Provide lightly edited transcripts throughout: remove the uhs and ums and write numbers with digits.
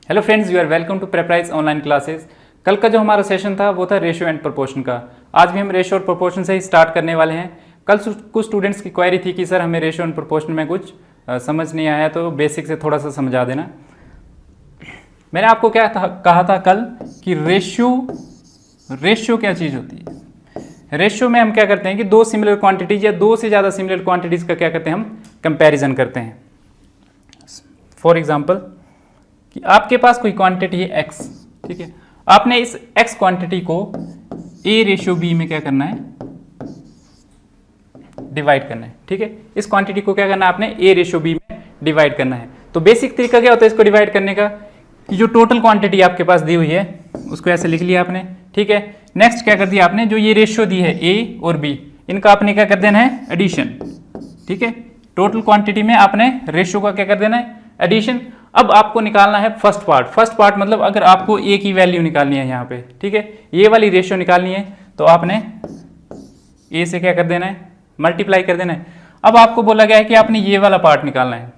Hello friends, you are welcome to Preparize online classes. कल का जो हमारा सेशन था वो था रेशियो एंड प्रोपोर्शन का। आज भी हम रेशियो और प्रोपोर्शन से ही स्टार्ट करने वाले हैं। कल कुछ स्टूडेंट्स की क्वेरी थी कि सर हमें रेशियो एंड प्रोपोर्शन में कुछ समझ नहीं आया, तो बेसिक से थोड़ा सा समझा देना। मैंने आपको क्या कहा था कल कि रेशियो क्या चीज़ होती है। रेशियो में हम क्या करते हैं कि दो सिमिलर क्वांटिटीज या दो से ज़्यादा सिमिलर क्वांटिटीज का क्या करते हैं, हम कंपैरिजन करते हैं। फॉर एग्जांपल कि आपके पास कोई क्वांटिटी है x, ठीक है। आपने इस x क्वांटिटी को a रेशियो b में क्या करना है, डिवाइड करना है, ठीक है। इस क्वांटिटी को क्या करना है, आपने a रेशियो b में डिवाइड करना है। तो बेसिक तरीका क्या होता है इसको डिवाइड करने का, कि जो टोटल क्वांटिटी आपके पास दी हुई है उसको ऐसे लिख लिया आपने, ठीक है। नेक्स्ट क्या कर दिया आपने, जो ये रेशियो दी है a और b, इनका आपने क्या कर देना है, एडिशन, ठीक है। टोटल क्वांटिटी में आपने रेशियो का क्या कर देना है, एडिशन। अब आपको निकालना है फर्स्ट पार्ट। फर्स्ट पार्ट मतलब अगर आपको ए की वैल्यू निकालनी है यहाँ पे, ठीक है, ये वाली रेशियो निकालनी है, तो आपने ए से क्या कर देना है, मल्टीप्लाई कर देना है। अब आपको बोला गया है कि आपने ये वाला पार्ट निकालना है,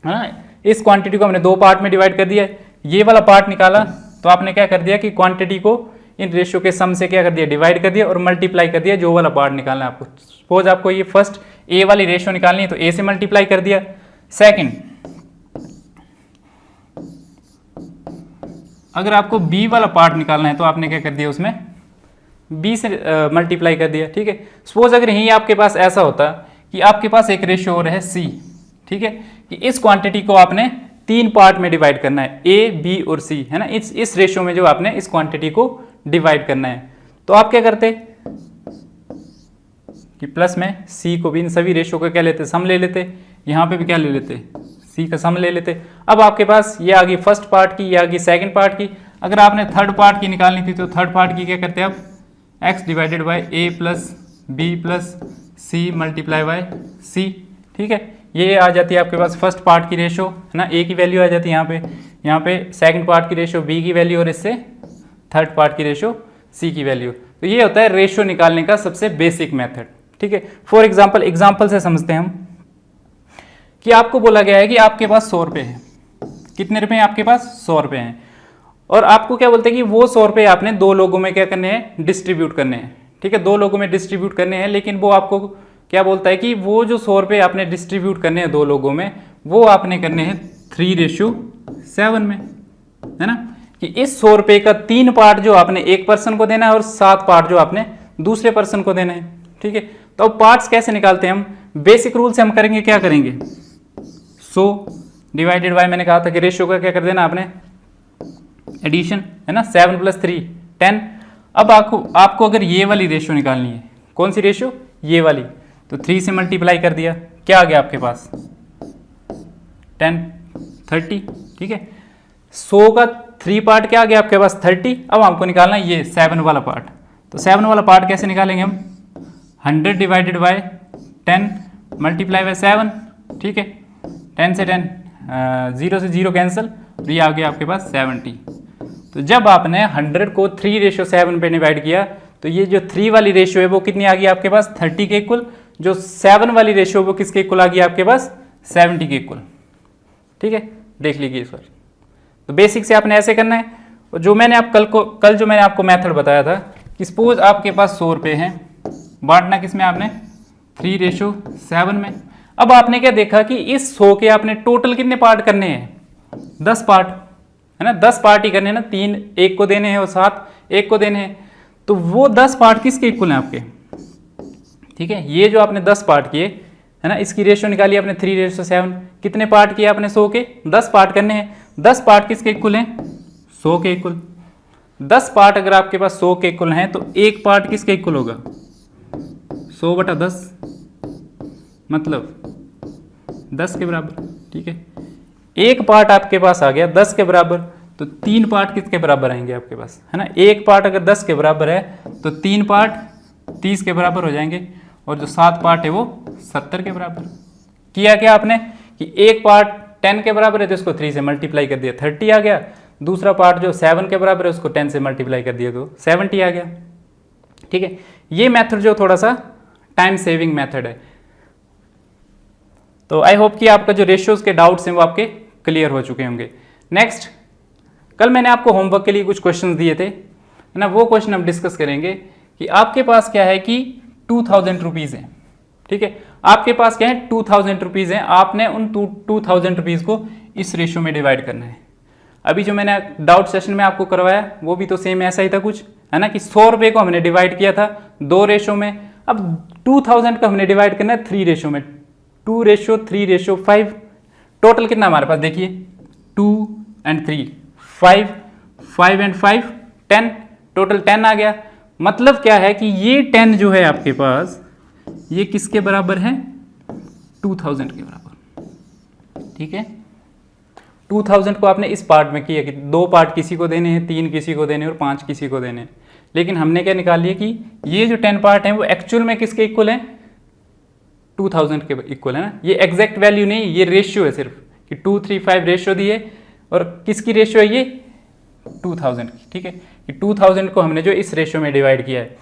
हाँ। इस क्वांटिटी को हमने दो पार्ट में डिवाइड कर दिया है, ये वाला पार्ट निकाला, तो आपने क्या कर दिया कि क्वांटिटी को इन रेशियो के सम से क्या कर दिया, डिवाइड कर दिया और मल्टीप्लाई कर दिया जो वाला पार्ट निकालना है आपको। सपोज आपको ये फर्स्ट ए वाली रेशियो निकालनी है तो ए से मल्टीप्लाई कर दिया। सेकंड, अगर आपको b वाला पार्ट निकालना है तो आपने क्या कर दिया, उसमें b से मल्टीप्लाई कर दिया, ठीक है। सपोज अगर यही आपके पास ऐसा होता कि आपके पास एक रेशियो और है c, ठीक है, कि इस क्वांटिटी को आपने तीन पार्ट में डिवाइड करना है, a, b और c, है ना। इस रेशियो में जो आपने इस क्वांटिटी को डिवाइड करना है, तो आप क्या करते कि प्लस में c को भी इन सभी रेशियो को क्या लेते, सम ले लेते, यहाँ पे भी क्या ले लेते, c का सम ले लेते। अब आपके पास ये आ गई फर्स्ट पार्ट की, ये आ गई सेकंड पार्ट की। अगर आपने थर्ड पार्ट की निकालनी थी तो थर्ड पार्ट की क्या करते हैं आप, x divided by a plus B plus C multiply by C, ठीक है। ये आ जाती है आपके पास फर्स्ट पार्ट की रेशियो, है ना, a की वैल्यू आ जाती है यहाँ पे सेकंड पार्ट की रेशियो b की वैल्यू और इससे थर्ड पार्ट की रेशियो c की वैल्यू। तो ये होता है रेशियो निकालने का सबसे बेसिक मेथड, ठीक है। फॉर एग्जाम्पल से समझते हैं हम कि आपको बोला गया है कि आपके पास 100 रुपये है। कितने रुपए हैं आपके पास, 100 रुपये हैं। और आपको क्या बोलते हैं कि वो 100 रुपये आपने दो लोगों में क्या करने हैं, डिस्ट्रीब्यूट करने हैं, ठीक है। दो लोगों में डिस्ट्रीब्यूट करने हैं, लेकिन वो आपको क्या बोलता है कि वो जो 100 रुपये आपने डिस्ट्रीब्यूट करने हैं दो लोगों में, वो आपने करने हैं 3:7 में, है ना। कि इस 100 रुपये का 3 पार्ट जो आपने एक पर्सन को देना है और 7 पार्ट जो आपने दूसरे पर्सन को देना है, ठीक है। तो अब पार्ट्स कैसे निकालते हैं हम, बेसिक रूल से हम करेंगे, क्या करेंगे, 100 डिवाइडेड बाय, मैंने कहा था कि रेशियो का क्या कर देना आपने, एडिशन, है ना, 7 + 3 10। अब आपको अगर ये वाली रेशियो निकालनी है, कौन सी रेशियो, ये वाली, तो 3 से मल्टीप्लाई कर दिया, क्या आ गया आपके पास 10 30, ठीक है। 100 का 3 पार्ट क्या आ गया आपके पास 30। अब हमको निकालना है ये 7 वाला पार्ट। तो 7 वाला पार्ट कैसे निकालेंगे हम, 100 डिवाइडेड बाय 10 मल्टीप्लाई बाय 7, ठीक है। 10 से 10 0 से 0 कैंसिल, तो ये आ गया आपके पास 70। तो जब आपने 100 को 3:7 पे डिवाइड किया, तो ये जो 3 वाली रेशियो है वो कितनी आ गई आपके पास, 30 के इक्वल। जो 7 वाली रेशियो वो किसके इक्वल आ गई आपके पास, 70 के इक्वल, ठीक है। देख लीजिए इस बार। तो बेसिक से आपने ऐसे करना है। और जो मैंने कल जो मैंने आपको मेथड बताया था कि सपोज आपके पास 100 रुपये हैं, बांटना किस में आपने, 3:7 में। अब आपने क्या देखा कि इस 100 के आपने टोटल कितने पार्ट करने हैं, 10 पार्ट, है ना। 10 पार्ट ही करने हैं ना, 3 एक को देने हैं और 7 एक को देने हैं। तो वो 10 पार्ट किसके इक्वल हैं आपके, ठीक है। ये जो आपने 10 पार्ट किए, है ना, इसकी रेशियो निकाली आपने 3:7। कितने पार्ट किए आपने 100 के, 10 पार्ट करने हैं। 10 पार्ट किसके इक्वल हैं, 100 के इक्वल। 10 पार्ट अगर आपके पास 100 के इक्वल हैं, तो एक पार्ट किसके इक्वल होगा, 100/10, मतलब 10 के बराबर, ठीक है। एक पार्ट आपके पास आ गया 10 के बराबर, तो 3 पार्ट किसके बराबर आएंगे आपके पास, है ना। एक पार्ट अगर 10 के बराबर है तो 3 पार्ट 30 के बराबर हो जाएंगे, और जो 7 पार्ट है वो 70 के बराबर। किया क्या आपने कि एक पार्ट 10 के बराबर है तो इसको 3 से मल्टीप्लाई कर दिया, 30 आ गया। दूसरा पार्ट जो 7 के बराबर है उसको 10 से मल्टीप्लाई कर दिया तो 70 आ गया, ठीक है। ये मेथड जो थोड़ा सा टाइम सेविंग मेथड है। तो आई होप कि आपका जो रेशियोज के डाउट्स हैं वो आपके क्लियर हो चुके होंगे। नेक्स्ट कल मैंने आपको होमवर्क के लिए कुछ क्वेश्चन दिए थे, है ना, वो क्वेश्चन हम डिस्कस करेंगे कि आपके पास क्या है कि 2000 रुपीज़ है, ठीक है, आपके पास क्या है 2000 रुपीज़ है, आपने उन 2000 रुपीज़ को इस रेशियो में डिवाइड करना है। अभी जो मैंने डाउट सेशन में आपको करवाया वो भी तो सेम ऐसा ही था कुछ, है ना, कि 100 रुपये को हमने डिवाइड किया था 2 रेशो में, अब 2000 को हमने डिवाइड करना है 3 रेशो में, 2:3:5, टोटल कितना हमारे पास देखिए 2 and 3 5, 5 and 5 10, टोटल 10 आ गया। मतलब क्या है कि ये 10 जो है आपके पास ये किसके बराबर है 2000 के बराबर, ठीक है। 2000 को आपने इस पार्ट में किया कि 2 पार्ट किसी को देने हैं, 3 किसी को देने हैं और 5 किसी को देने हैं, लेकिन हमने क्या निकाल लिया कि ये जो 10 पार्ट हैं वो एक्चुअल में किसके इक्वल हैं 2000 के इक्वल, है ना। ये एग्जैक्ट वैल्यू नहीं, ये रेशियो है सिर्फ कि 2, 3, 5 रेशियो दी है और किसकी रेशियो है ये 2000 की, ठीक है, कि 2000 को हमने जो इस रेशियो में डिवाइड किया है।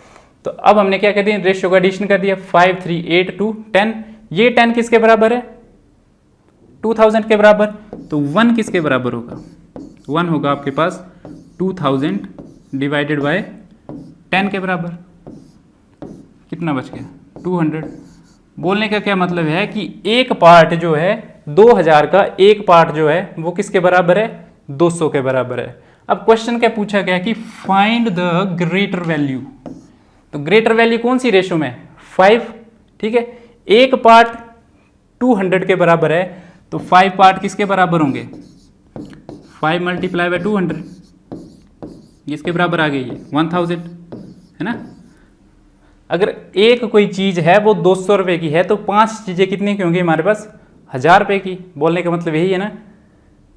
तो अब हमने क्या कर दिया रेशियो का एडिशन कर दिया 5, 3, 8, 2, 10, ये 10 किसके बराबर है 2000 के बराबर, तो 1 किसके बराबर होगा 1 होगा आपके पास 2000 डिवाइडेड बाय 10 के बराबर, कितना बच गया 200। बोलने का क्या मतलब है कि एक पार्ट जो है 2000 का एक पार्ट जो है वो किसके बराबर है 200 के बराबर है। अब क्वेश्चन क्या पूछा गया कि फाइंड द ग्रेटर वैल्यू, तो ग्रेटर वैल्यू कौन सी रेशो में 5, ठीक है, एक पार्ट 200 के बराबर है तो 5 पार्ट किसके बराबर होंगे 5 मल्टीप्लाई बाय 200, इसके बराबर आ गई ये 1000, है ना। अगर एक कोई चीज़ है वो 200 रुपये की है तो 5 चीज़ें कितनी की होंगी हमारे पास 1000 रुपये की, बोलने का मतलब यही है ना।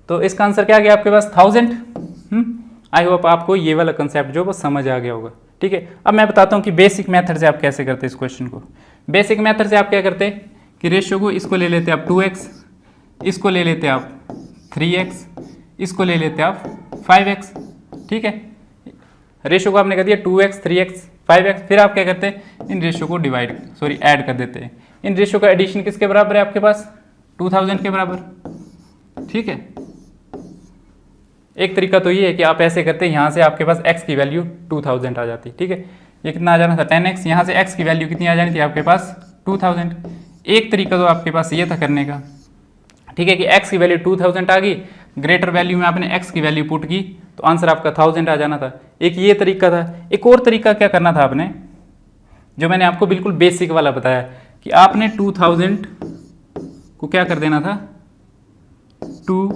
तो इसका आंसर क्या आ गया आपके पास 1000। आई होप आपको ये वाला कंसेप्ट जो वो समझ आ गया होगा, ठीक है। अब मैं बताता हूँ कि बेसिक मेथड से आप कैसे करते हैं इस क्वेश्चन को। बेसिक मेथड से आप क्या करते हैं कि रेशियो को इसको ले लेते आप 2x, इसको ले लेते आप 3x, इसको ले लेते आप 5x, ठीक है। रेशियो को आपने कर दिया 2x, 3x, 5x, फिर आप क्या करते हैं इन रेशियो को ऐड कर देते हैं। इन रेशियो का एडिशन किसके बराबर है आपके पास 2000 के बराबर, ठीक है। एक तरीका तो ये है कि आप ऐसे करते हैं, यहाँ से आपके पास x की वैल्यू 2000 आ जाती, ठीक है। ये कितना आ जाना था 10x, यहाँ से x की वैल्यू कितनी आ जानी थी आपके पास 2000। एक तरीका तो आपके पास ये था करने का, ठीक है, कि x की वैल्यू 2000 आ गई, ग्रेटर वैल्यू में आपने x की वैल्यू पुट की तो आंसर आपका 1000 आ जाना था। एक ये तरीका था। एक और तरीका क्या करना था आपने, जो मैंने आपको बिल्कुल बेसिक वाला बताया कि आपने 2000 को क्या कर देना था 2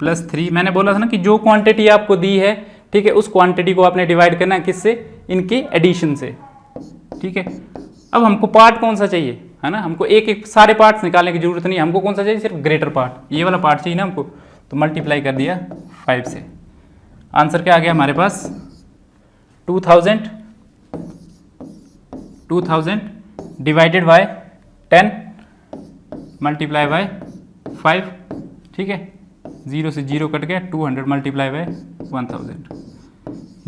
+ 3, मैंने बोला था ना कि जो क्वांटिटी आपको दी है, ठीक है, उस क्वांटिटी को आपने डिवाइड करना है किससे इनके एडिशन से, ठीक है। अब हमको पार्ट कौन सा चाहिए, है ना, हमको एक एक सारे पार्ट्स निकालने की जरूरत नहीं, हमको कौन सा चाहिए सिर्फ ग्रेटर पार्ट, ये वाला पार्ट चाहिए ना हमको, तो मल्टीप्लाई कर दिया 5 से। आंसर क्या आ गया हमारे पास 2000 डिवाइडेड बाय 10 मल्टीप्लाई बाय 5, ठीक है, 0 से 0 कट गया, 200 मल्टीप्लाई बाय 1000।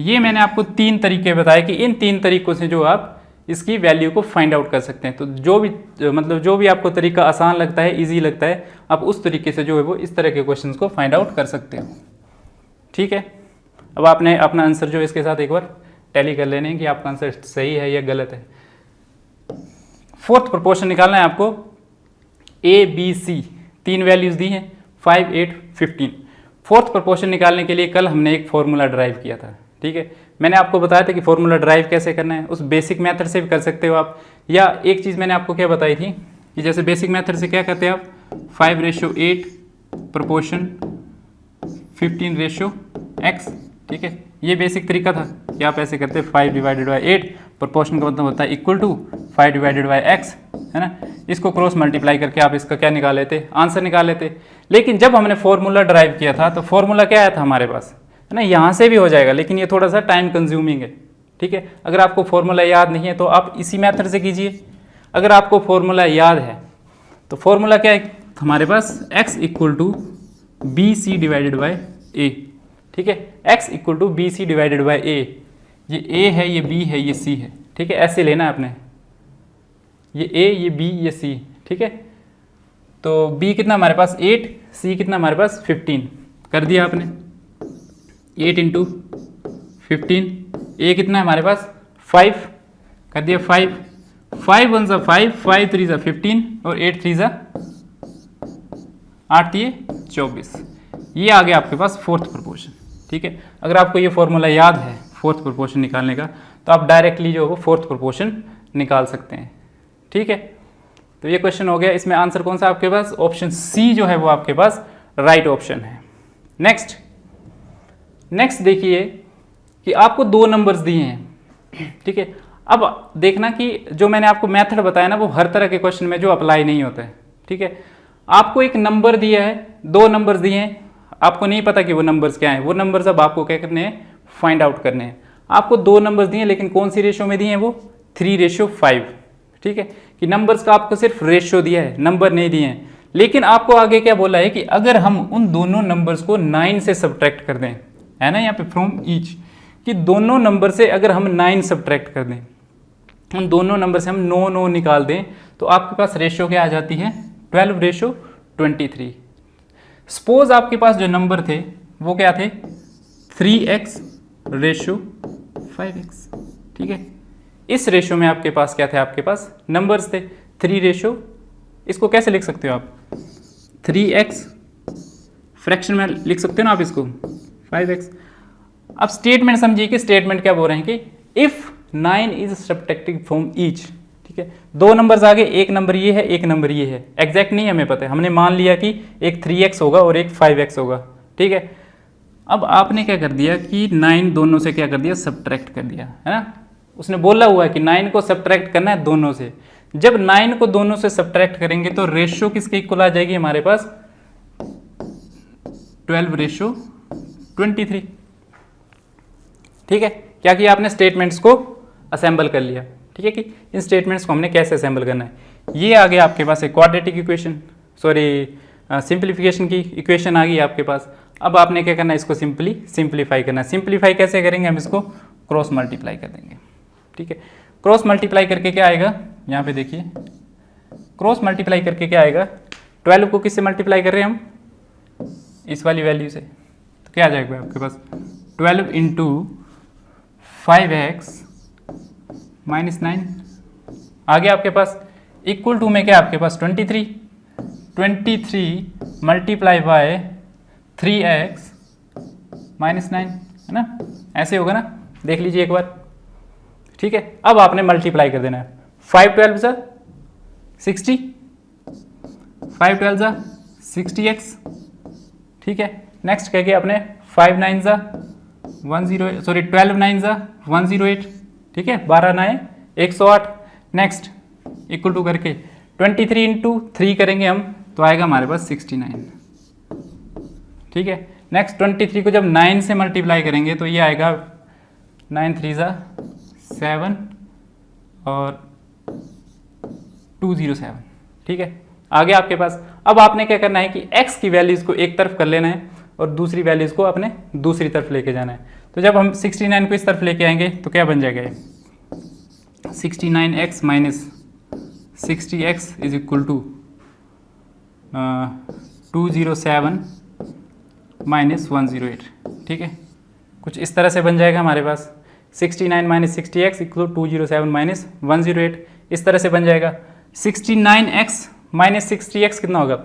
ये मैंने आपको 3 तरीके बताए कि इन 3 तरीकों से जो आप इसकी वैल्यू को फाइंड आउट कर सकते हैं। तो जो भी आपको तरीका आसान लगता है, इजी लगता है, आप उस तरीके से जो है वो इस तरह के क्वेश्चंस को फाइंड आउट कर सकते हो, ठीक है। अब आपने अपना आंसर जो इसके साथ एक बार टैली कर लेने कि आपका आंसर सही है या गलत है। फोर्थ प्रोपोर्शन निकालना है आपको, ए बी सी 3 वैल्यूज दी हैं 5, 8, 15। फोर्थ प्रोपोर्शन निकालने के लिए कल हमने एक फॉर्मूला ड्राइव किया था, ठीक है। मैंने आपको बताया था कि फॉर्मूला ड्राइव कैसे करना है, उस बेसिक मेथड से भी कर सकते हो आप, या एक चीज़ मैंने आपको क्या बताई थी कि जैसे बेसिक मेथड से क्या करते हैं आप 5:8 प्रोपोर्शन 15:x, ठीक है। ये बेसिक तरीका था कि आप ऐसे करते 5/8, प्रोपोर्शन का मतलब होता है इक्वल टू 5/x, है ना। इसको क्रॉस मल्टीप्लाई करके आप इसका क्या निकाल लेते आंसर निकाल लेते। लेकिन जब हमने फॉर्मूला ड्राइव किया था तो फॉर्मूला क्या आया था हमारे पास, है ना, यहाँ से भी हो जाएगा लेकिन ये थोड़ा सा टाइम कंज्यूमिंग है, ठीक है। अगर आपको फॉर्मूला याद नहीं है तो आप इसी मेथड से कीजिए। अगर आपको फॉर्मूला याद है तो फॉर्मूला क्या है हमारे पास x = BC divided by a, ठीक है। x = BC divided by a, ये a है, ये b है, ये c है, ठीक है। ऐसे लेना है आपने, ये a, ये b, ये c, ठीक है। तो b कितना हमारे पास 8, c कितना हमारे पास 15 कर दिया आपने। 8 इंटू 15, ए कितना है हमारे पास 5, कर दिया 5, 5 1 सा 5, 5 3 सा 15 और 8 3 सा 8 ये 24। ये आ गया आपके पास फोर्थ प्रोपोर्शन। ठीक है, अगर आपको ये फॉर्मूला याद है फोर्थ प्रोपोर्शन निकालने का तो आप डायरेक्टली जो है फोर्थ प्रोपोर्शन निकाल सकते हैं। ठीक है, तो ये क्वेश्चन हो गया। इसमें आंसर कौन सा आपके पास, ऑप्शन सी जो है वो आपके पास राइट ऑप्शन है। नेक्स्ट देखिए कि आपको 2 नंबर्स दिए हैं। ठीक है, अब देखना कि जो मैंने आपको मेथड बताया ना वो हर तरह के क्वेश्चन में जो अप्लाई नहीं होता है। ठीक है, आपको एक नंबर दिया है, 2 नंबर्स दिए हैं, आपको नहीं पता कि वो नंबर्स क्या हैं। वो नंबर्स अब आपको क्या करने हैं, फाइंड आउट करने हैं। आपको 2 नंबर्स दिए हैं लेकिन कौन सी रेशियो में दिए हैं, वो 3:5। ठीक है, कि नंबर्स का आपको सिर्फ रेशियो दिया है, नंबर नहीं दिए हैं। लेकिन आपको आगे क्या बोला है कि अगर हम उन दोनों नंबर्स को 9 से सब्ट्रैक्ट कर दें, है ना यहाँ पे फ्रॉम ईच, कि दोनों नंबर से अगर हम 9 सब्ट्रैक्ट कर दें, उन दोनों नंबर से हम 9 निकाल दें, तो आपके पास रेशियो क्या आ जाती है, 12:23। सपोज आपके पास जो नंबर थे वो क्या थे, 3x/5x। ठीक है, इस रेशियो में आपके पास क्या थे, आपके पास नंबर्स थे 3 इसको कैसे लिख सकते हो आप, 3x फ्रैक्शन में लिख सकते हो ना आप इसको 5x। अब स्टेटमेंट समझिए कि स्टेटमेंट क्या बोल रहे हैं कि if 9 is subtracted from each. ठीक है, 2 नंबर्स आगे, एक नंबर ये है, एक नंबर ये है, एग्जैक्ट नहीं हमें पता है, हमने मान लिया कि एक 3x होगा और एक 5x होगा। ठीक है, अब आपने क्या कर दिया कि 9 दोनों से क्या कर दिया, सब्ट्रैक्ट कर दिया, है ना। उसने बोला हुआ है कि 9 को सब्ट्रैक्ट करना है दोनों से। जब 9 को दोनों से सब्ट्रैक्ट करेंगे तो रेशियो किसके इक्वल आ जाएगी हमारे पास, 12:23। ठीक है, क्या किया आपने, स्टेटमेंट्स को असेंबल कर लिया। ठीक है, कि इन स्टेटमेंट्स को हमने कैसे असेंबल करना है। ये आ गया आपके पास एक क्वाड्रेटिक इक्वेशन, सिंप्लीफिकेशन की इक्वेशन आ गई आपके पास। अब आपने क्या करना है, इसको सिंप्लीफाई करना है। सिंप्लीफाई कैसे करेंगे, हम इसको क्रॉस मल्टीप्लाई कर देंगे। ठीक है, क्रॉस मल्टीप्लाई करके क्या आएगा, यहाँ पे देखिए, क्रॉस मल्टीप्लाई करके क्या आएगा, 12 को किससे मल्टीप्लाई कर रहे हैं हम, इस वाली वैल्यू से, तो क्या आ जाएगा आपके पास, 12 इंटू 5x माइनस 9 आ गया आपके पास, इक्वल टू में क्या आपके पास 23 मल्टीप्लाई बाय 3x माइनस 9, है ना, ऐसे होगा ना, देख लीजिए एक बार। ठीक है, अब आपने मल्टीप्लाई कर देना है, 5 12 सा 60, 5 12 सा 60x। ठीक है, नेक्स्ट क्या किया आपने, 5 9 सा 108, सॉरी 12 9 सा 108। ठीक है, 12 9 108। नेक्स्ट इक्वल टू करके 23 इंटू 3 करेंगे हम तो आएगा हमारे पास 69। ठीक है, नेक्स्ट 23 को जब 9 से मल्टीप्लाई करेंगे तो ये आएगा 9 3 सा 7 और 207। ठीक है, आगे आपके पास। अब आपने क्या करना है कि x की वैल्यूज को एक तरफ कर लेना है और दूसरी वैल्यूज को अपने दूसरी तरफ लेके जाना है। तो जब हम 69 को इस तरफ लेके आएंगे तो क्या बन जाएगा, 69x minus 60x is equal to 207 minus 108। ठीक है, कुछ इस तरह से बन जाएगा हमारे पास, 69 माइनस 60x इक्वल 207 माइनस 108, इस तरह से बन जाएगा। 69x माइनस 60x कितना होगा,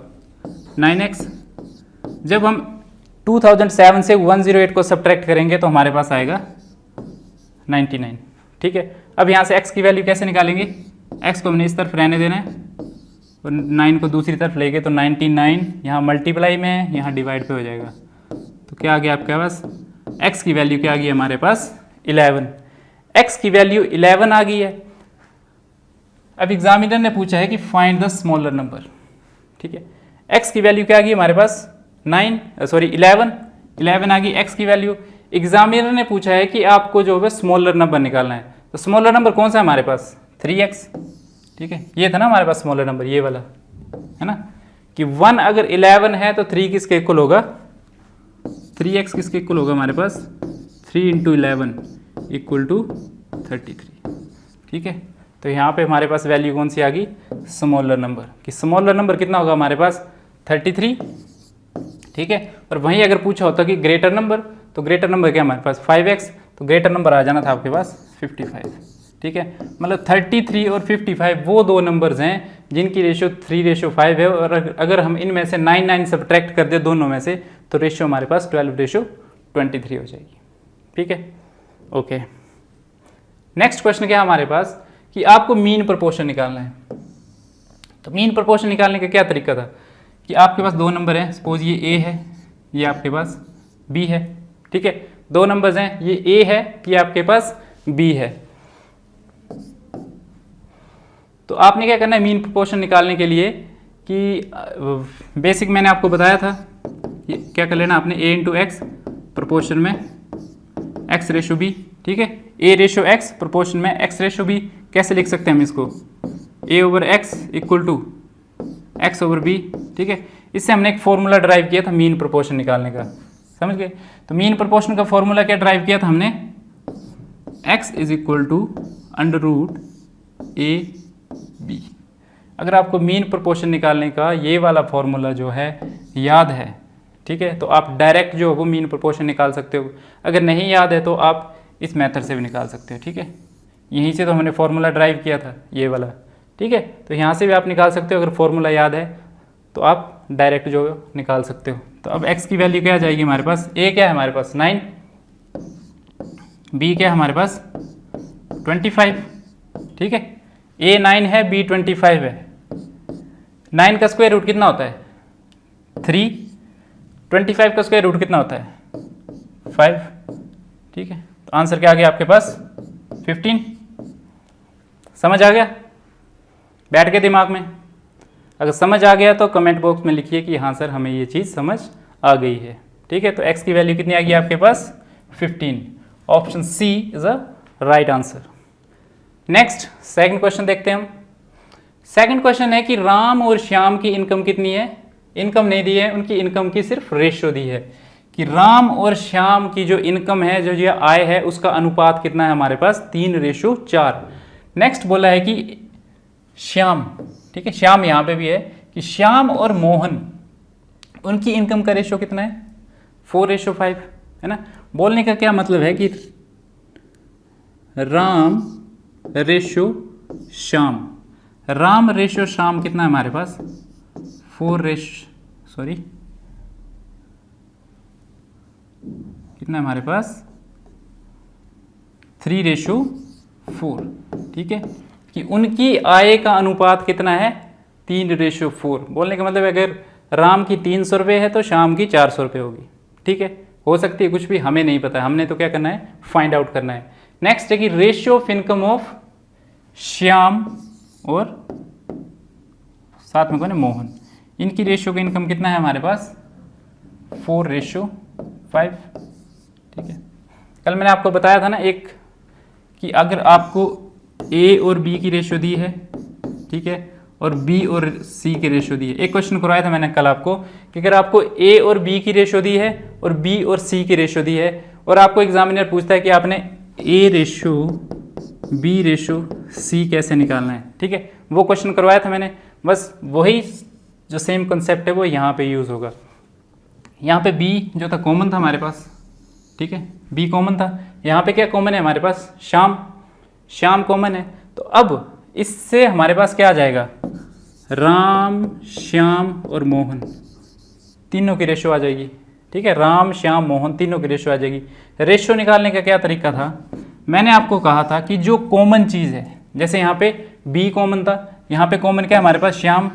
9x। जब हम 2007 से 108 को सब्ट्रैक्ट करेंगे तो हमारे पास आएगा 99। ठीक है, अब यहाँ से x की वैल्यू कैसे निकालेंगे, x को हमने इस तरफ रहने देना है और 9 को दूसरी तरफ लेंगे तो 99 यहाँ मल्टीप्लाई में है, यहाँ डिवाइड पे हो जाएगा। तो क्या आ गया आपके पास, x की वैल्यू क्या आ गई हमारे पास 11। x की वैल्यू 11 आ गई है। अब एग्जामिनर ने पूछा है कि फाइंड द स्मॉलर नंबर। ठीक है, x की वैल्यू क्या आ गई हमारे पास 11 आ गई x की वैल्यू। एग्जामिनर ने पूछा है कि आपको जो है स्मॉलर नंबर निकालना है, तो स्मॉलर नंबर कौन सा है हमारे पास, 3x। ठीक है, ये था ना हमारे पास स्मॉलर नंबर, ये वाला है ना, कि 1 अगर 11 है तो 3 किसके इक्वल होगा, 3x किसके इक्वल होगा हमारे पास, 3 इंटू 11 इक्वल टू 33। ठीक है, तो यहाँ पे हमारे पास वैल्यू कौन सी आ गई, स्मॉलर नंबर, कि स्मॉलर नंबर कितना होगा हमारे पास 33। ठीक है, और वहीं अगर पूछा होता कि ग्रेटर नंबर तो ग्रेटर नंबर क्या हमारे पास 5x, तो ग्रेटर नंबर आ जाना था आपके पास 55। ठीक है, मतलब 33 और 55 वो दो नंबर्स हैं जिनकी रेशियो 3:5 है, और अगर हम इनमें से 9 सब्ट्रैक्ट कर दे दोनों में से तो रेशियो हमारे पास 12:23 हो जाएगी। ठीक है, ओके। नेक्स्ट क्वेश्चन क्या है हमारे पास कि आपको मीन प्रोपोर्शन निकालना है। तो मीन प्रोपोर्शन निकालने का क्या तरीका था कि आपके पास दो नंबर हैं, सपोज ये ए है, ये आपके पास बी है। ठीक है, दो नंबर्स हैं, ये ए है, ये आपके पास बी है। तो आपने क्या करना है मीन प्रोपोर्शन निकालने के लिए कि बेसिक मैंने आपको बताया था, ये क्या कर लेना आपने a इंटू एक्स प्रोपोर्शन में x/b। ठीक है, a/x प्रोपोर्शन में x/b। कैसे लिख सकते हैं हम इसको, a/x इक्वल टू x/b। ठीक है, इससे हमने एक फॉर्मूला ड्राइव किया था मीन प्रोपोर्शन निकालने का, समझ गए। तो मीन प्रोपोर्शन का फॉर्मूला क्या ड्राइव किया था हमने, x is equal to √a/b। अगर आपको मीन प्रोपोर्शन निकालने का ये वाला फॉर्मूला जो है याद है, ठीक है, तो आप डायरेक्ट जो है वो मीन प्रोपोर्शन निकाल सकते हो। अगर नहीं याद है तो आप इस मेथड से भी निकाल सकते हो। ठीक है, यहीं से तो हमने फॉर्मूला ड्राइव किया था ये वाला। ठीक है, तो यहाँ से भी आप निकाल सकते हो, अगर फॉर्मूला याद है तो आप डायरेक्ट जो निकाल सकते हो। तो अब x की वैल्यू क्या आ जाएगी हमारे पास, a क्या है हमारे पास 9, b क्या है हमारे पास 25। ठीक है, a 9 है, b 25 है। 9 का स्क्वायर रूट कितना होता है 3, 25 का स्क्वायर रूट कितना होता है 5। ठीक है, तो आंसर क्या आ गया आपके पास 15। समझ आ गया, बैठ के दिमाग में। अगर समझ आ गया तो कमेंट बॉक्स में लिखिए कि हाँ सर हमें ये चीज़ समझ आ गई है। ठीक है, तो x की वैल्यू कितनी आ गई आपके पास 15। Option C is a right answer. Next second question देखते हैं हम। सेकंड क्वेश्चन है कि राम और श्याम की इनकम कितनी है। इनकम नहीं दी है, उनकी इनकम की सिर्फ रेशियो दी है कि राम और श्याम की जो इनकम है, जो ये आय है, उसका अनुपात कितना है हमारे पास 3:4। नेक्स्ट बोला है कि श्याम, ठीक है, श्याम यहाँ पे भी है कि श्याम और मोहन उनकी इनकम का रेशियो कितना है 4:5, है ना। बोलने का क्या मतलब है कि राम रेशियो श्याम, राम रेशियो श्याम कितना है हमारे पास 4 कितना है हमारे पास 3:4। ठीक है, कि उनकी आय का अनुपात कितना है 3:4। बोलने का मतलब अगर राम की 300 रुपये है तो शाम की 400 रुपये होगी। ठीक है, हो सकती है कुछ भी, हमें नहीं पता, हमने तो क्या करना है फाइंड आउट करना है। नेक्स्ट है कि ratio of income of Shyam और साथ में कौन है मोहन, इनकी रेशियो का इनकम कितना है हमारे पास 4:5। ठीक है, कल मैंने आपको बताया था ना एक कि अगर आपको ए और बी की रेशियो दी है, ठीक है, और बी और सी की रेशियो दी है। एक क्वेश्चन करवाया था मैंने कल आपको कि अगर आपको ए और बी की रेशियो दी है और बी और सी की रेशियो दी है, और आपको एग्जामिनर पूछता है कि आपने A ratio B ratio C कैसे निकालना है। ठीक है, वो क्वेश्चन करवाया था मैंने, बस वही जो सेम कंसेप्ट है वो यहाँ पे यूज़ होगा। यहाँ पे बी जो था कॉमन था हमारे पास, ठीक है, बी कॉमन था। यहाँ पे क्या कॉमन है हमारे पास श्याम, श्याम कॉमन है। तो अब इससे हमारे पास क्या आ जाएगा राम श्याम और मोहन तीनों की रेशियो आ जाएगी। ठीक है, राम श्याम मोहन तीनों की रेशियो आ जाएगी। रेशियो निकालने का क्या तरीका था, मैंने आपको कहा था कि जो कॉमन चीज़ है, जैसे यहाँ पे बी कॉमन था, यहाँ पे कॉमन क्या है हमारे पास श्याम,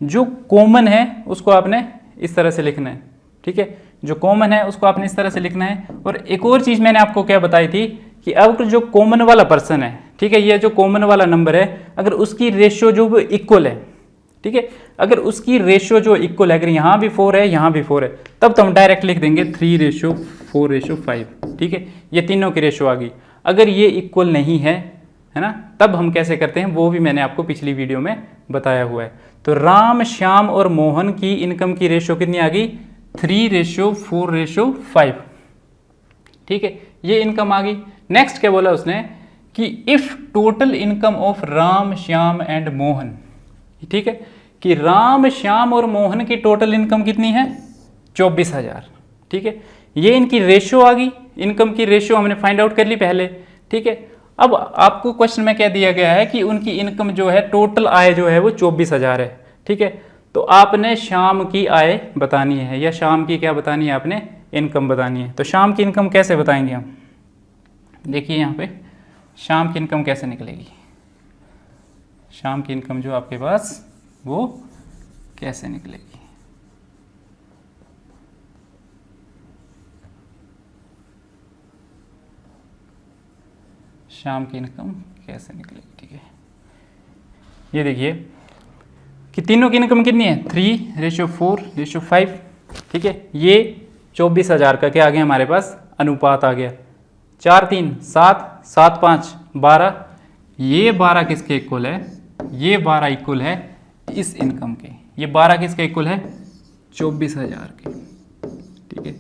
जो कॉमन है उसको आपने इस तरह से लिखना है। ठीक है, जो कॉमन है उसको आपने इस तरह से लिखना है। और एक और चीज़ मैंने आपको क्या बताई थी कि अब जो कॉमन वाला पर्सन है, ठीक है, ये जो कॉमन वाला नंबर है, अगर उसकी रेशियो जो वो इक्वल है, ठीक है, अगर उसकी रेशियो जो इक्वल है, अगर यहाँ भी 4 है यहाँ भी 4 है, तब तो हम डायरेक्ट लिख देंगे 3:4:5। ठीक है, ये तीनों की रेशियो आ गई। अगर ये इक्वल नहीं है, है ना, तब हम कैसे करते हैं वो भी मैंने आपको पिछली वीडियो में बताया हुआ है। तो राम श्याम और मोहन की इनकम की रेशियो कितनी आ गई 3:4:5। ठीक है, ये इनकम आ गई। नेक्स्ट क्या बोला उसने कि if total income of Ram Shyam and Mohan, ठीक है, कि राम श्याम और मोहन की टोटल इनकम कितनी है 24,000। ठीक है, ये इनकी रेशियो आ गई, इनकम की रेशियो हमने फाइंड आउट कर ली पहले, ठीक है। अब आपको क्वेश्चन में क्या दिया गया है कि उनकी इनकम जो है, टोटल आय जो है वो 24,000 है, ठीक है। तो आपने शाम की आय बतानी है, या शाम की क्या बतानी है, आपने इनकम बतानी है। तो शाम की इनकम कैसे बताएंगे हम, देखिए यहाँ पे शाम की इनकम कैसे निकलेगी। शाम की इनकम जो आपके पास वो कैसे निकलेगी, शाम की इनकम कैसे निकलेगी, ठीक है। ये देखिए कि तीनों की इनकम कितनी है, 3:4:5, ठीक है। ये 24,000 का क्या आ गया हमारे पास, अनुपात आ गया। 4:3 7 7:5 12, ये 12 किसके इक्वल है, ये 12 इक्वल है इस इनकम के। ये 12 किसके इक्वल है, 24,000 के, ठीक है।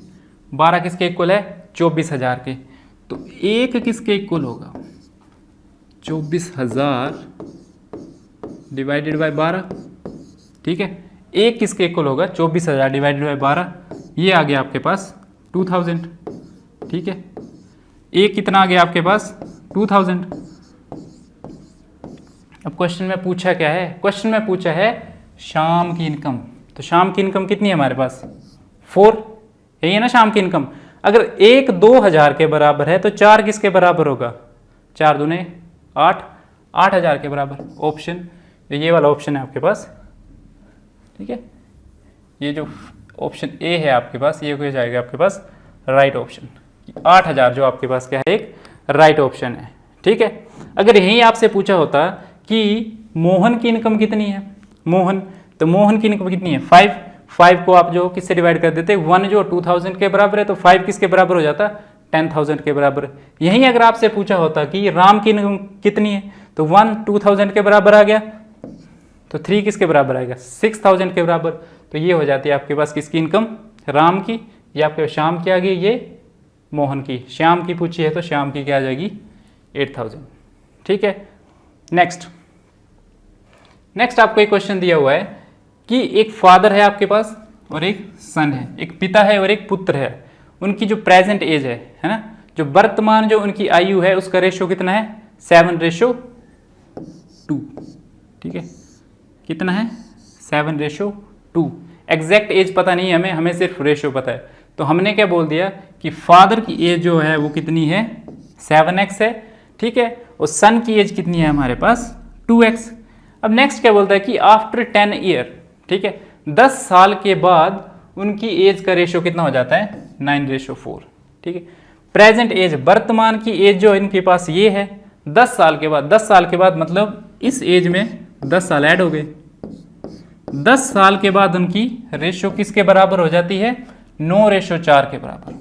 12 किसके इक्वल है, 24,000 के। तो एक किसके इक्वल होगा, 24,000 डिवाइडेड बाय 12, ठीक है। एक किसके इक्वल होगा, 24,000 डिवाइडेड बाय 12, ये आ गया आपके पास 2000, ठीक है। एक कितना आ गया आपके पास, 2000। अब क्वेश्चन में पूछा क्या है, क्वेश्चन में पूछा है शाम की इनकम। तो शाम की इनकम कितनी है हमारे पास, 4, यही है ना शाम की इनकम। अगर एक 2,000 के बराबर है तो 4 किसके बराबर होगा, 4 दूने 8, 8,000 के बराबर। ऑप्शन ये वाला ऑप्शन है आपके पास, ठीक है। ये जो ऑप्शन ए है आपके पास, ये हो जाएगा आपके पास राइट ऑप्शन। 8,000 जो आपके पास क्या है, एक राइट ऑप्शन है, ठीक है। अगर यही आपसे पूछा होता कि मोहन की इनकम कितनी है, मोहन, तो मोहन की इनकम कितनी है, 5 को आप जो किससे डिवाइड कर देते, 1 जो 2000 के बराबर है, तो 5 किसके बराबर हो जाता, 10,000 के बराबर। यहीं अगर आपसे पूछा होता कि राम की इनकम कितनी है, तो 1 2000 के बराबर आ गया, तो 3 किसके बराबर आएगा, 6000 के बराबर। तो ये हो जाती है आपके पास किसकी इनकम, राम की। ये आपके शाम की आ गई, ये मोहन की। श्याम की पूछी है तो श्याम की क्या आ जाएगी, 8000, ठीक है। नेक्स्ट आपको एक क्वेश्चन दिया हुआ है कि एक फादर है आपके पास और एक सन है, एक पिता है और एक पुत्र है। उनकी जो प्रेजेंट एज है ना, जो वर्तमान जो उनकी आयु है, उसका रेशियो कितना है, 7:2, ठीक है। कितना है, 7:2। एग्जैक्ट एज पता नहीं है हमें सिर्फ रेशियो पता है। तो हमने क्या बोल दिया कि फादर की एज जो है वो कितनी है, 7x है, ठीक है। और सन की एज कितनी है हमारे पास, 2x। अब नेक्स्ट क्या बोलता है कि आफ्टर 10 ईयर, ठीक है, 10 साल के बाद उनकी एज का रेशियो कितना हो जाता है, 9:4, ठीक है। प्रेजेंट एज, वर्तमान की एज जो इनके पास ये है, 10 साल के बाद, 10 साल के बाद मतलब इस एज में 10 साल ऐड हो गए। 10 साल के बाद उनकी रेशियो किसके बराबर हो जाती है, 9:4 के बराबर,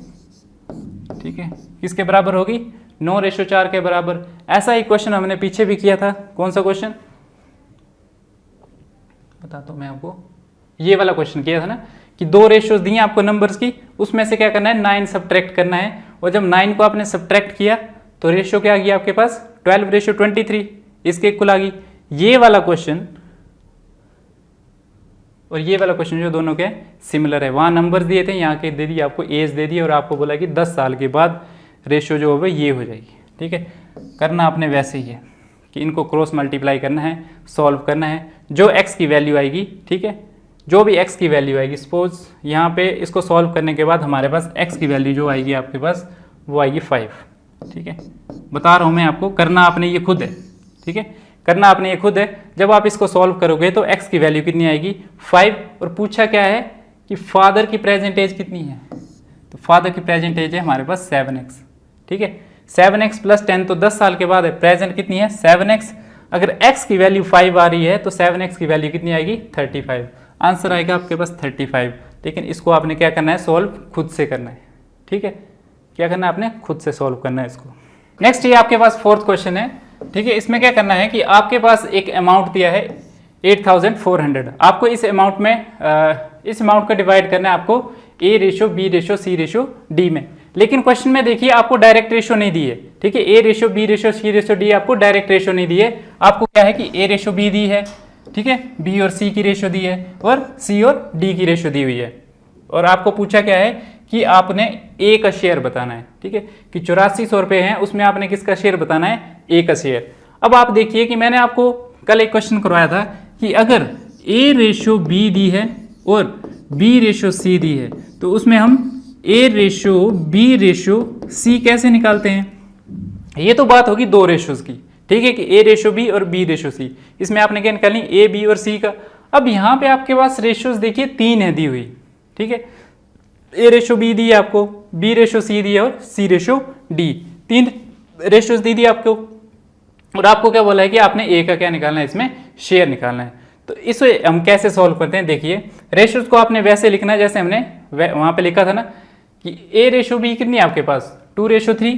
ठीक है। किसके बराबर होगी, 9:4 के बराबर। ऐसा ही क्वेश्चन हमने पीछे भी किया था। कौन सा क्वेश्चन बताता हूं मैं आपको, ये वाला क्वेश्चन किया था ना, कि 2 रेशियोज दी हैं आपको नंबर्स की, उसमें से क्या करना है, 9 सब्ट्रैक्ट करना है। और जब 9 को आपने सब्ट्रैक्ट किया तो रेशियो क्या आ गया आपके पास, 12:23, इसके इक्वल आ गई। ये वाला क्वेश्चन और ये वाला क्वेश्चन जो दोनों के सिमिलर है, वहाँ नंबर्स दिए थे, यहाँ के दे दिए आपको एज दे दी और आपको बोला कि 10 साल के बाद रेशियो जो होगा ये हो जाएगी, ठीक है। करना आपने वैसे ही है कि इनको क्रॉस मल्टीप्लाई करना है, सॉल्व करना है। जो x की वैल्यू आएगी, ठीक है, जो भी x की वैल्यू आएगी, सपोज यहाँ पे इसको सॉल्व करने के बाद हमारे पास x की वैल्यू जो आएगी आपके पास वो आएगी 5, ठीक है। बता रहा हूँ मैं आपको, करना आपने ये खुद है, ठीक है, करना आपने ये खुद है। जब आप इसको सॉल्व करोगे तो x की वैल्यू कितनी आएगी, 5। और पूछा क्या है कि फादर की प्रेजेंट एज कितनी है, तो फादर की प्रेजेंट एज है हमारे पास 7x, ठीक है। 7x + 10 तो 10 साल के बाद है, प्रेजेंट कितनी है 7x। अगर x की वैल्यू 5 आ रही है तो 7x की वैल्यू कितनी आएगी, 35। आंसर आएगा आपके पास 35। लेकिन इसको आपने क्या करना है, सॉल्व खुद से करना है, ठीक है। क्या करना है, आपने खुद से सॉल्व करना है इसको। नेक्स्ट ये आपके पास 4th क्वेश्चन है, ठीक है। इसमें क्या करना है कि आपके पास एक अमाउंट दिया है 8400, आपको इस अमाउंट में इस अमाउंट को डिवाइड करना है आपको A:B:C:D में। लेकिन क्वेश्चन में देखिए आपको डायरेक्ट रेशियो नहीं दी है, ठीक है। A:B:C:D आपको डायरेक्ट रेशियो नहीं दी है, आपको क्या है कि A:B दी है, ठीक है, B और C की रेशियो दी है और C और D की रेशियो दी हुई है। और आपको पूछा क्या है कि आपने ए का शेयर बताना है, ठीक है, कि 8400 रुपये हैं, उसमें आपने किसका शेयर बताना है, ए का शेयर। अब आप देखिए कि मैंने आपको कल एक क्वेश्चन करवाया था कि अगर ए रेशो बी दी है और बी रेशो सी दी है तो उसमें हम ए रेशो बी रेशो सी कैसे निकालते हैं। ये तो बात होगी दो रेशोज की, ठीक है, कि ए रेशो बी और बी रेशो सी, इसमें आपने क्या निकालनी, ए बी और सी का। अब यहाँ पे आपके पास रेशोज देखिए 3 है दी हुई, ठीक है, ए रेशो बी दी है आपको, बी रेशो सी दी है और सी रेशो डी, 3 रेशोज दी दी आपको। और आपको क्या बोला है कि आपने ए का क्या निकालना है, इसमें शेयर निकालना है। तो इसे हम कैसे सॉल्व करते हैं, देखिए रेशोज को आपने वैसे लिखना है जैसे हमने वहाँ पे लिखा था ना कि ए रेशो बी कितनी है आपके पास, 2:3,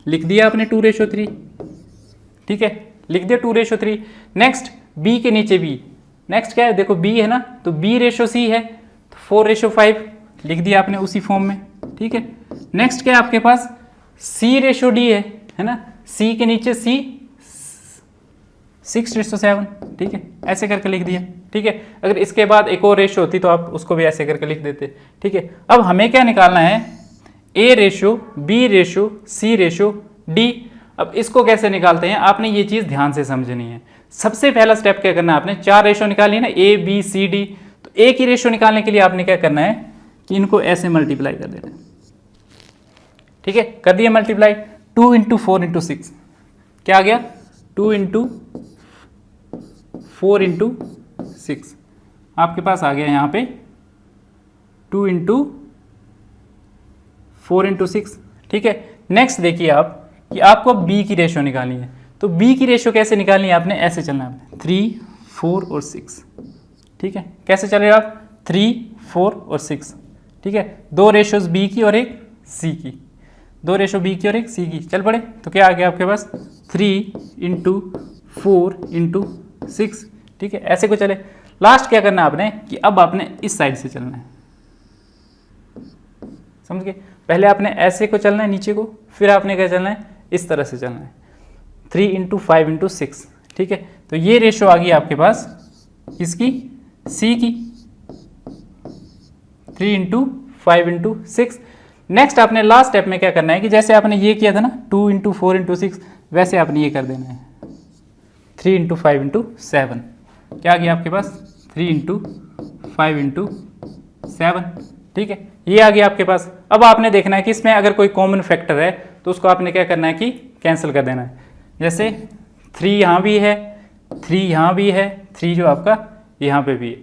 लिख दिया आपने 2:3, ठीक है, लिख दिया 2:3। नेक्स्ट बी के नीचे बी, नेक्स्ट क्या है, देखो बी है ना, तो बी रेशो सी है तो 4:5, लिख दिया आपने उसी फॉर्म में, ठीक है। नेक्स्ट क्या है आपके पास, सी रेशो डी है ना, सी के नीचे सी 6:7, ठीक है, ऐसे करके लिख दिया, ठीक है। अगर इसके बाद एक और रेशो होती तो आप उसको भी ऐसे करके लिख देते, ठीक है। अब हमें क्या निकालना है, ए रेशो बी रेशो सी रेशो डी। अब इसको कैसे निकालते हैं, आपने ये चीज़ ध्यान से समझनी है। सबसे पहला स्टेप क्या करना है, आपने 4 रेशो निकाली है ना, ए बी सी डी, तो एक ही रेशो निकालने के लिए आपने क्या करना है कि इनको ऐसे मल्टीप्लाई कर देना है, ठीक है, कर दिया मल्टीप्लाई। 2 × 4 × 6 क्या आ गया, 2 × 4 × 6 आपके पास आ गया यहाँ पे 2 × 4 × 6, ठीक है। नेक्स्ट देखिए आप कि आपको बी की रेशो निकालनी है, तो बी की रेशो कैसे निकालनी है, आपने ऐसे चलना है 3 4 और 6, ठीक है। कैसे चले आप, 3 4 और 6, ठीक है, 2 रेशोज बी की और एक सी की, 2 रेशो बी की और एक सी की, चल पड़े। तो क्या आ गया आपके पास 3 × 4 × 6, ठीक है, ऐसे को चले। लास्ट क्या करना है आपने कि अब आपने इस साइड से चलना है, समझ गए, पहले आपने ऐसे को चलना है नीचे को, फिर आपने क्या चलना है, इस तरह से चलना है, 3 × 5 × 6, ठीक है। तो ये रेशो आ गई आपके पास किसकी, सी की, 3 × 5 × 6। नेक्स्ट आपने लास्ट स्टेप में क्या करना है कि जैसे आपने ये किया था ना 2 × 4 × 6, वैसे आपने ये कर देना है 3 × 5 × 7, क्या आ गया आपके पास 3 × 5 × 7, ठीक है, ये आ गया आपके पास। अब आपने देखना है कि इसमें अगर कोई कॉमन फैक्टर है तो उसको आपने क्या करना है कि कैंसिल कर देना है। जैसे 3 यहाँ भी है, 3 यहाँ भी है, 3 जो आपका यहाँ पे भी है,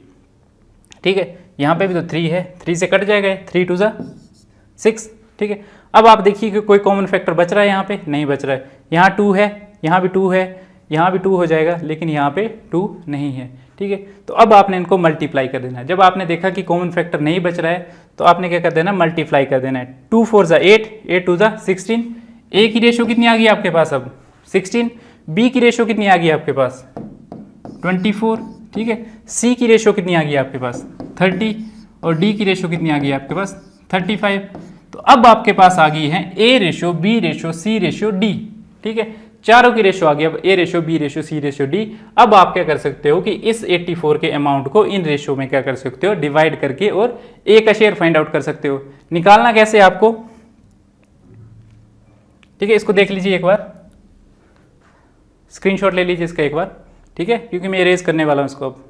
ठीक है, यहाँ पे भी तो 3 है, 3 से कट जाएगा, 3 × 2 = 6, ठीक है। अब आप देखिए कि कोई कॉमन फैक्टर बच रहा है, यहाँ पे नहीं बच रहा है, यहाँ 2 है, यहाँ भी 2 है, यहाँ भी 2 हो जाएगा, लेकिन यहाँ पे 2 नहीं है, ठीक है। तो अब आपने इनको मल्टीप्लाई कर देना है। जब आपने देखा कि कॉमन फैक्टर नहीं बच रहा है तो आपने क्या कर देना, मल्टीप्लाई कर देना है। 2 4 = 8, 8 2 = 16। ए की रेशो कितनी आ गई आपके पास, अब 16। बी की रेशो कितनी आ गई आपके पास, 24, ठीक है। सी की रेशो कितनी आ गई आपके पास, 30, और डी की रेशो कितनी आ गई आपके पास, 35। तो अब आपके पास आ गई है ए रेशो बी रेशो सी रेशो डी, ठीक है, चारों की रेशो आ गई। अब ए रेशो बी रेशो सी रेशो डी। अब आप क्या कर सकते हो कि इस 84 के अमाउंट को इन रेशो में क्या कर सकते हो, डिवाइड करके और ए का शेयर फाइंड आउट कर सकते हो। निकालना कैसे आपको, ठीक है, इसको देख लीजिए एक बार, स्क्रीनशॉट ले लीजिए इसका एक बार, ठीक है, क्योंकि मैं इरेज करने वाला हूं इसको अब।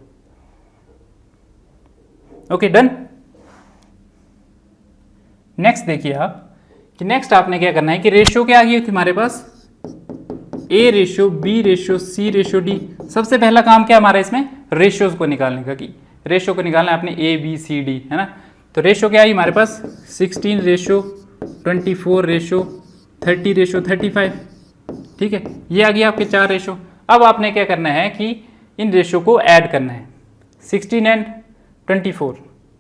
Okay, done. नेक्स्ट देखिए आप कि नेक्स्ट आपने क्या करना है कि रेशो क्या आ गई थी हमारे पास, ए रेशो बी रेशो सी रेशो डी। सबसे पहला काम क्या हमारा इसमें, रेशोज को निकालने का, कि रेशो को निकालना है आपने ए बी सी डी, है ना। तो रेशो क्या आई हमारे पास, 16 रेशो 24 रेशो 30 रेशो 35, ठीक है, ये आ गया आपके 4 रेशो। अब आपने क्या करना है कि इन रेशो को ऐड करना है, 16 और 24,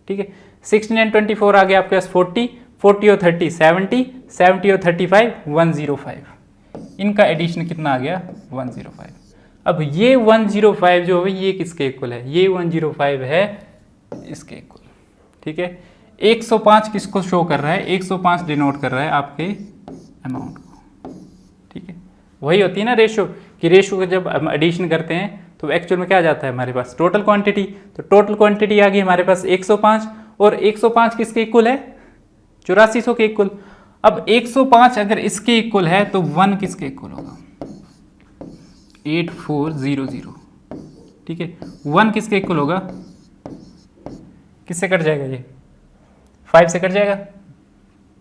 ठीक है, 16 और 24 आ गया आपके पास 40, 40 और 30 70, 70 और 35 105। इनका एडिशन कितना आ गया, 105। अब ये 105 जो है ये किसके इक्वल है, ये 105 है इसके इक्वल, ठीक है। 105 किसको शो कर रहा है, 105 डिनोट कर रहा है आपके अमाउंट को, ठीक है। वही होती है ना रेशो, कि रेशो को जब हम एडिशन करते हैं तो एक्चुअल में क्या आ जाता है हमारे पास, टोटल क्वांटिटी। तो टोटल क्वांटिटी आ गई हमारे पास 105, और 105 किसके इक्वल है, 8400 के इक्वल। अब 105 अगर इसके इक्वल है तो 1 किसके इक्वल होगा? 8400, ठीक है। 1 किसके इक्वल होगा? किससे कट जाएगा ये? 5 से कट जाएगा,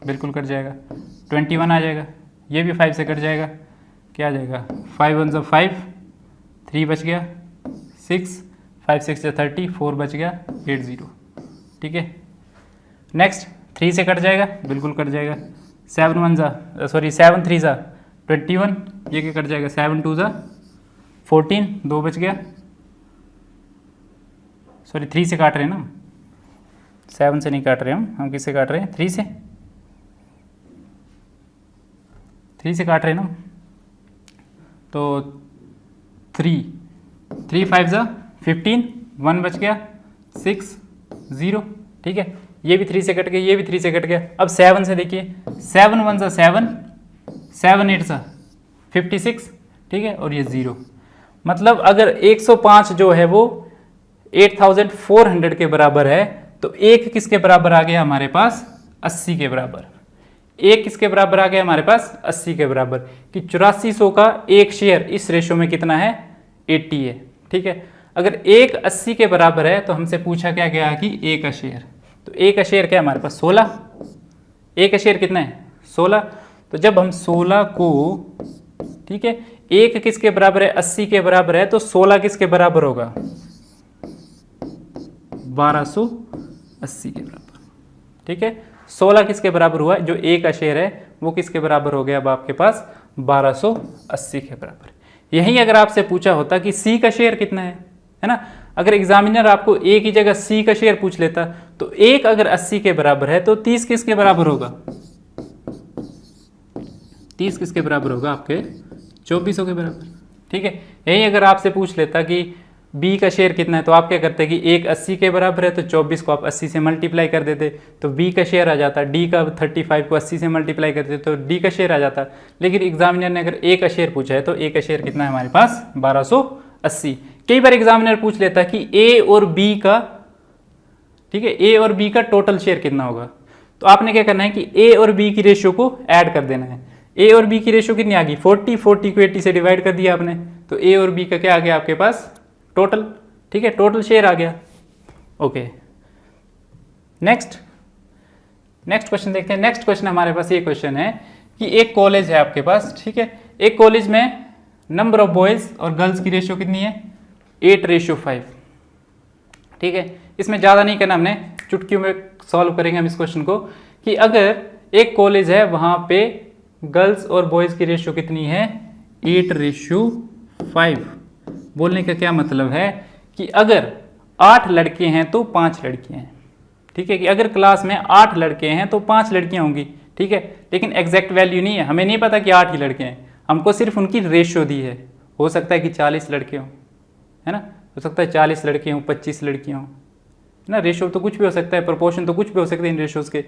बिल्कुल कट जाएगा। 21 आ जाएगा, ये भी 5 से कट जाएगा, क्या आ जाएगा? 5 1 ज़ा 5, 3 बच गया, 6, 5 6 ज़ा 30, 4 बच गया, 80, ठीक है। नेक्स्ट 3 से कट जाएगा, बिल्कुल कट जाएगा। 7 3 ज़ा 21, ये क्या कट जाएगा? 7 2 ज़ा 14, 2 बच गया। 3 से काट रहे हैं ना, 7 से नहीं काट रहे हम किससे काट रहे हैं? 3 से, 3 से काट रहे हैं ना। तो 3 5 ज़ा 15, 1 बच गया, 6 0, ठीक है। ये भी 3 से कट गया, ये भी 3 से कट गया। अब 7 से देखिए, 7 1 ज़ा 7, 7 8 ज़ा 56, ठीक है, और ये 0। मतलब अगर 105 जो है वो 8400 के बराबर है तो एक किसके बराबर आ गया हमारे पास? 80 के बराबर। एक किसके बराबर आ गया हमारे पास? 80 के बराबर। कि 8400 का एक शेयर इस रेशो में कितना है? 80 है, ठीक है। अगर एक 80 के बराबर है तो हमसे पूछा क्या गया कि एक का शेयर, तो एक का शेयर क्या है हमारे पास? 16। एक का शेयर कितना है? 16। तो जब हम 16 को, ठीक है, एक किसके बराबर है? 80 के बराबर है, तो 16 किसके बराबर होगा? 1280 के बराबर, ठीक है। 16 किसके बराबर हुआ? जो ए का शेयर है वो किसके बराबर हो गया? अब आपके पास 1280 के बराबर। यही अगर आपसे पूछा होता कि सी का शेयर कितना है ना, अगर एग्जामिनर आपको ए की जगह सी का शेयर पूछ लेता तो एक अगर 80 के बराबर है तो 30 किसके बराबर होगा? 30 किसके बराबर होगा? आपके 2400 के बराबर, ठीक है। यही अगर आपसे पूछ लेता कि बी का शेयर कितना है तो आप क्या करते कि एक 80 के बराबर है तो 24 को आप 80 से मल्टीप्लाई कर देते तो बी का शेयर आ जाता। डी का 35 को 80 से मल्टीप्लाई करते तो डी का शेयर आ जाता। लेकिन एग्जामिनर ने अगर ए का शेयर पूछा है तो ए का शेयर कितना है हमारे पास? 1280। कई बार एग्जामिनर पूछ लेता कि ए और बी का, ठीक है, ए और बी का टोटल शेयर कितना होगा, तो आपने क्या करना है कि ए और बी की रेशियो को ऐड कर देना है। ए और बी की रेशियो कितनी आ गई? 40 को 80 से डिवाइड कर दिया आपने, तो ए और बी का क्या आ गया आपके पास? टोटल, ठीक है, टोटल शेयर आ गया। ओके, नेक्स्ट क्वेश्चन देखते हैं। नेक्स्ट क्वेश्चन हमारे पास ये क्वेश्चन है कि एक कॉलेज है आपके पास, ठीक है। एक कॉलेज में नंबर ऑफ बॉयज और गर्ल्स की रेशियो कितनी है? 8:5, ठीक है। इसमें ज़्यादा नहीं करना, हमने चुटकियों में सॉल्व करेंगे हम इस क्वेश्चन को कि अगर एक कॉलेज है वहाँ पे गर्ल्स और बॉयज़ की रेशियो कितनी है? 8:5। बोलने का क्या मतलब है कि अगर 8 लड़के हैं तो 5 लड़कियां हैं, ठीक है। कि अगर क्लास में 8 लड़के हैं तो 5 लड़कियां होंगी, ठीक है। लेकिन एग्जैक्ट वैल्यू नहीं है, हमें नहीं पता कि 8 ही लड़के हैं, हमको सिर्फ उनकी रेशियो दी है। हो सकता है कि 40 लड़के हों, है ना, हो सकता है 40 लड़के हों, 25 लड़कियां हों, है ना। रेशियो तो कुछ भी हो सकता है, प्रोपोर्शन तो कुछ भी हो सकते हैं इन रेशियोज के।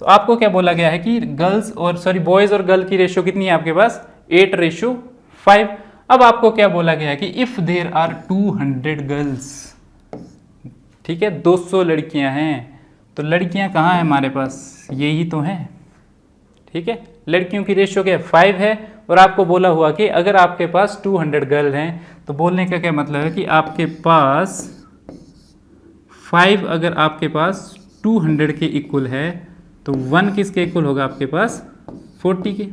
तो आपको क्या बोला गया है कि बॉयज़ और गर्ल की रेशियो कितनी है आपके पास? 8:5। अब आपको क्या बोला गया है कि इफ देयर आर 200 गर्ल्स, ठीक है, 200 लड़कियां हैं, तो लड़कियां कहाँ हैं हमारे पास? यही तो हैं, ठीक है। लड़कियों की रेशियो क्या है? 5 है। और आपको बोला हुआ कि अगर आपके पास 200 गर्ल हैं, तो बोलने का क्या मतलब है कि आपके पास 5 अगर आपके पास 200 के इक्वल है तो 1 किसके इक्वल होगा आपके पास? 40 के,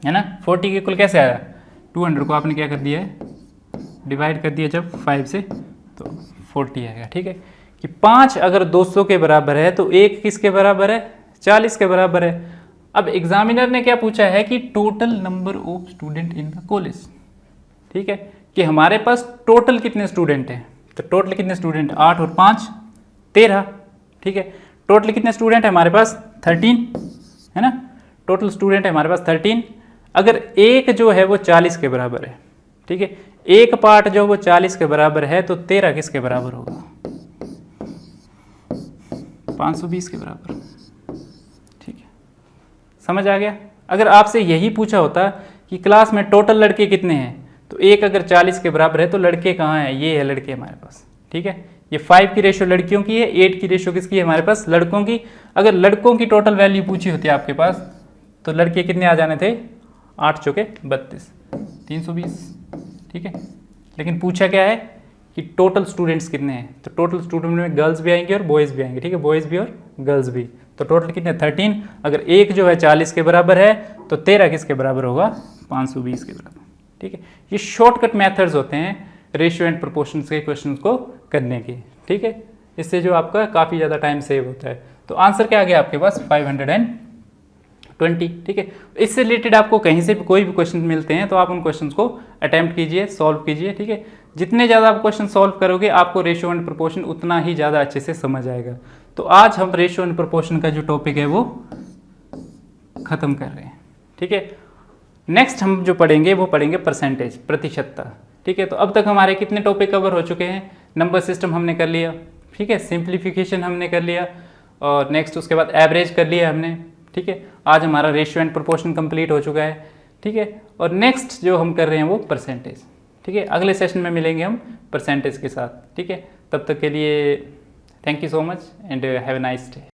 है ना। 40 के इक्वल कैसे आया? 200 को आपने क्या कर दिया है? डिवाइड कर दिया जब 5 से, तो 40 आएगा, ठीक है। कि 5 अगर 200 के बराबर है तो 1 किसके बराबर है? 40 के बराबर है। अब एग्जामिनर ने क्या पूछा है कि total number of student in the college, ठीक है, कि हमारे पास टोटल कितने स्टूडेंट हैं। तो टोटल कितने स्टूडेंट? 8 और 5 13, ठीक है। टोटल कितने स्टूडेंट है हमारे पास? 13, है ना। टोटल स्टूडेंट है हमारे पास 13। अगर एक जो है वो 40 के बराबर है, ठीक है, एक पार्ट जो वो 40 के बराबर है, तो 13 किसके बराबर होगा? 520 के बराबर, ठीक है। समझ आ गया? अगर आपसे यही पूछा होता कि क्लास में टोटल लड़के कितने हैं, तो एक अगर 40 के बराबर है तो लड़के कहाँ हैं? ये है लड़के हमारे पास, ठीक है। ये 5 की रेशो लड़कियों की है, 8 की रेशो किसकी है हमारे पास, लड़कों की। अगर लड़कों की टोटल वैल्यू पूछी होती है आपके पास तो लड़के कितने आ जाने थे, 8 चौके 32, 320, ठीक है। लेकिन पूछा क्या है कि टोटल स्टूडेंट्स कितने हैं, तो टोटल स्टूडेंट में गर्ल्स भी आएंगे और बॉयज़ भी आएंगे, ठीक है, बॉयज़ भी और गर्ल्स भी। तो टोटल कितने 13। अगर एक जो है 40 के बराबर है तो 13 किसके बराबर होगा, 520 के बराबर, ठीक है। ये शॉर्टकट मेथड्स होते हैं रेशियो एंड प्रोपोर्शन के क्वेश्चन को करने के, ठीक है। इससे जो आपका काफ़ी ज़्यादा टाइम सेव होता है। तो आंसर क्या आ गया आपके पास 520, ठीक है। इससे रिलेटेड आपको कहीं से भी कोई भी क्वेश्चन मिलते हैं तो आप उन क्वेश्चंस को अटेम्प्ट कीजिए, सॉल्व कीजिए, ठीक है। जितने ज़्यादा आप क्वेश्चन सॉल्व करोगे आपको रेशियो एंड प्रोपोर्शन उतना ही ज़्यादा अच्छे से समझ आएगा। तो आज हम रेशियो एंड प्रोपोर्शन का जो टॉपिक है वो ख़त्म कर रहे हैं, ठीक है। नेक्स्ट हम जो पढ़ेंगे वो पढ़ेंगे परसेंटेज, प्रतिशतता, ठीक है। तो अब तक हमारे कितने टॉपिक कवर हो चुके हैं, नंबर सिस्टम हमने कर लिया, ठीक है, सिंप्लीफिकेशन हमने कर लिया, और नेक्स्ट उसके बाद एवरेज कर लिया हमने, ठीक है। आज हमारा रेशियो एंड प्रोपोर्शन कंप्लीट हो चुका है, ठीक है। और नेक्स्ट जो हम कर रहे हैं वो परसेंटेज, ठीक है। अगले सेशन में मिलेंगे हम परसेंटेज के साथ, ठीक है। तब तक के लिए thank you so much and have a nice day.